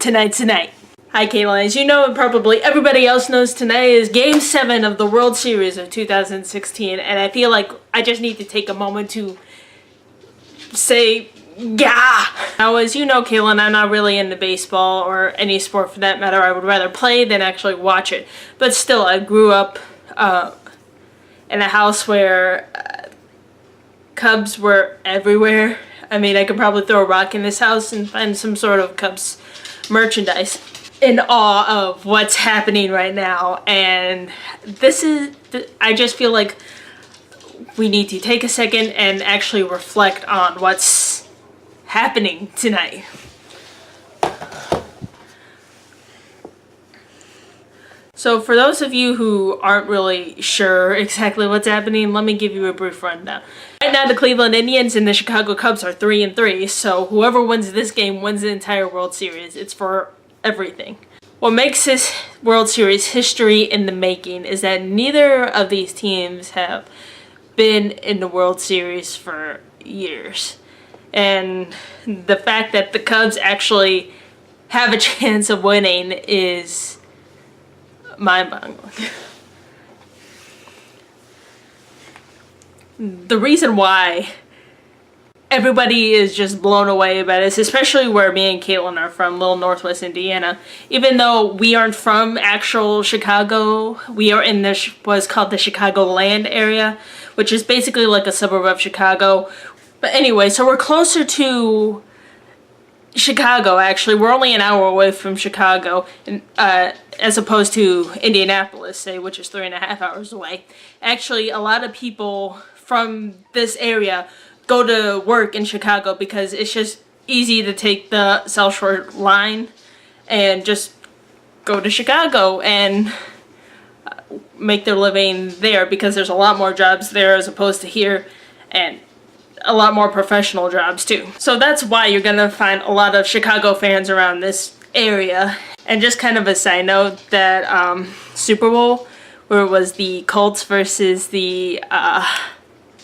tonight's the night. Hi Caitlin, as you know and probably everybody else knows, tonight is Game 7 of the World Series of 2016, and I feel like I just need to take a moment to say Gah! Now, as you know, Caitlin, I'm not really into baseball or any sport for that matter. I would rather play than actually watch it. But still, I grew up in a house where Cubs were everywhere. I mean, I could probably throw a rock in this house and find some sort of Cubs merchandise. In awe of what's happening right now. And I just feel like we need to take a second and actually reflect on what's happening tonight. So for those of you who aren't really sure exactly what's happening, let me give you a brief rundown. Right now the Cleveland Indians and the Chicago Cubs are 3-3, so whoever wins this game wins the entire World Series. It's for everything. What makes this World Series history in the making is that neither of these teams have been in the World Series for years. And the fact that the Cubs actually have a chance of winning is mind-boggling. The reason why everybody is just blown away about this, especially where me and Caitlin are from, Little Northwest Indiana. Even though we aren't from actual Chicago, we are in what's called the Chicagoland area, which is basically like a suburb of Chicago. But anyway, so we're closer to Chicago, actually. We're only an hour away from Chicago, as opposed to Indianapolis, say, which is 3.5 hours away. Actually, a lot of people from this area go to work in Chicago because it's just easy to take the South Shore line and just go to Chicago and make their living there, because there's a lot more jobs there as opposed to here, and a lot more professional jobs too. So that's why you're gonna find a lot of Chicago fans around this area. And just kind of a side note, that Super Bowl where it was the Colts versus the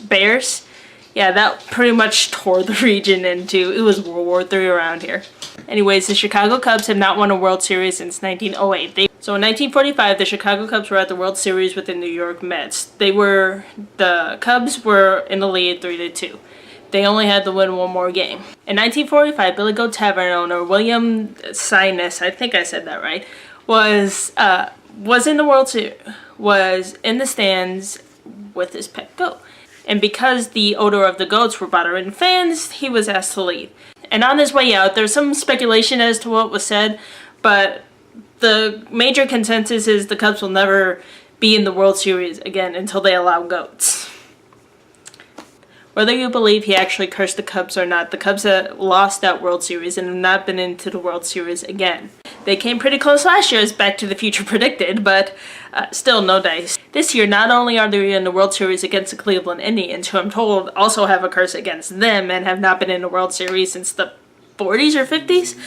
Bears, yeah, that pretty much tore the region into, it was World War III around here. Anyways, the Chicago Cubs have not won a World Series since 1908. So in 1945, the Chicago Cubs were at the World Series with the New York Mets. The Cubs were in the lead 3-2. They only had to win one more game. In 1945, Billy Goat Tavern owner William Sinus, I think I said that right, was in the World Series, was in the stands with his pet goat. And because the odor of the goats were bothering fans, he was asked to leave. And on his way out, there's some speculation as to what was said, but the major consensus is the Cubs will never be in the World Series again until they allow goats. Whether you believe he actually cursed the Cubs or not, the Cubs have lost that World Series and have not been into the World Series again. They came pretty close last year, as Back to the Future predicted, but still no dice. This year, not only are they in the World Series against the Cleveland Indians, who I'm told also have a curse against them and have not been in the World Series since the 40s or 50s,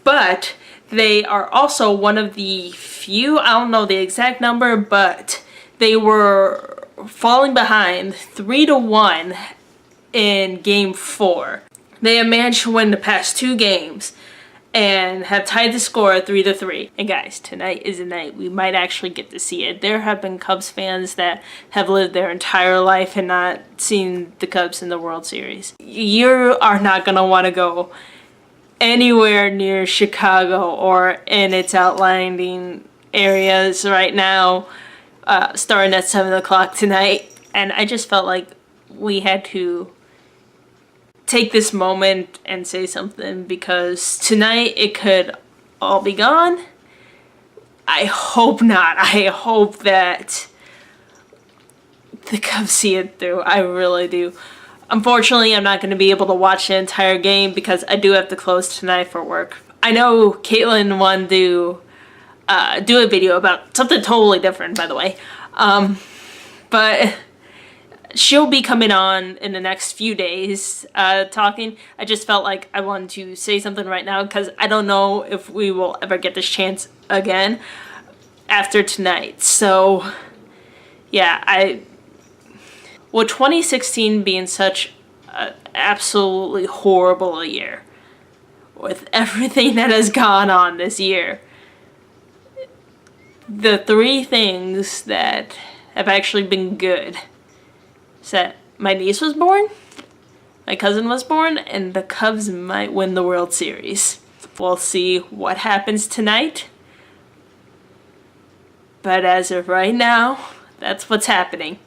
but they are also one of the few, I don't know the exact number, but they were falling behind 3-1 in Game 4. They have managed to win the past 2 games and have tied the score at 3-3. And guys, tonight is the night we might actually get to see it. There have been Cubs fans that have lived their entire life and not seen the Cubs in the World Series. You are not going to want to go anywhere near Chicago or in its outlying areas right now, starting at 7 o'clock tonight. And I just felt like we had to take this moment and say something, because tonight it could all be gone. I hope not. I hope that the Cubs see it through. I really do. Unfortunately, I'm not going to be able to watch the entire game because I do have to close tonight for work. I know Caitlin wanted to do a video about something totally different, by the way. But she'll be coming on in the next few days talking. I just felt like I wanted to say something right now because I don't know if we will ever get this chance again after tonight. So yeah, with 2016 being such an absolutely horrible year, with everything that has gone on this year, the three things that have actually been good is that my niece was born, my cousin was born, and the Cubs might win the World Series. We'll see what happens tonight. But as of right now, that's what's happening.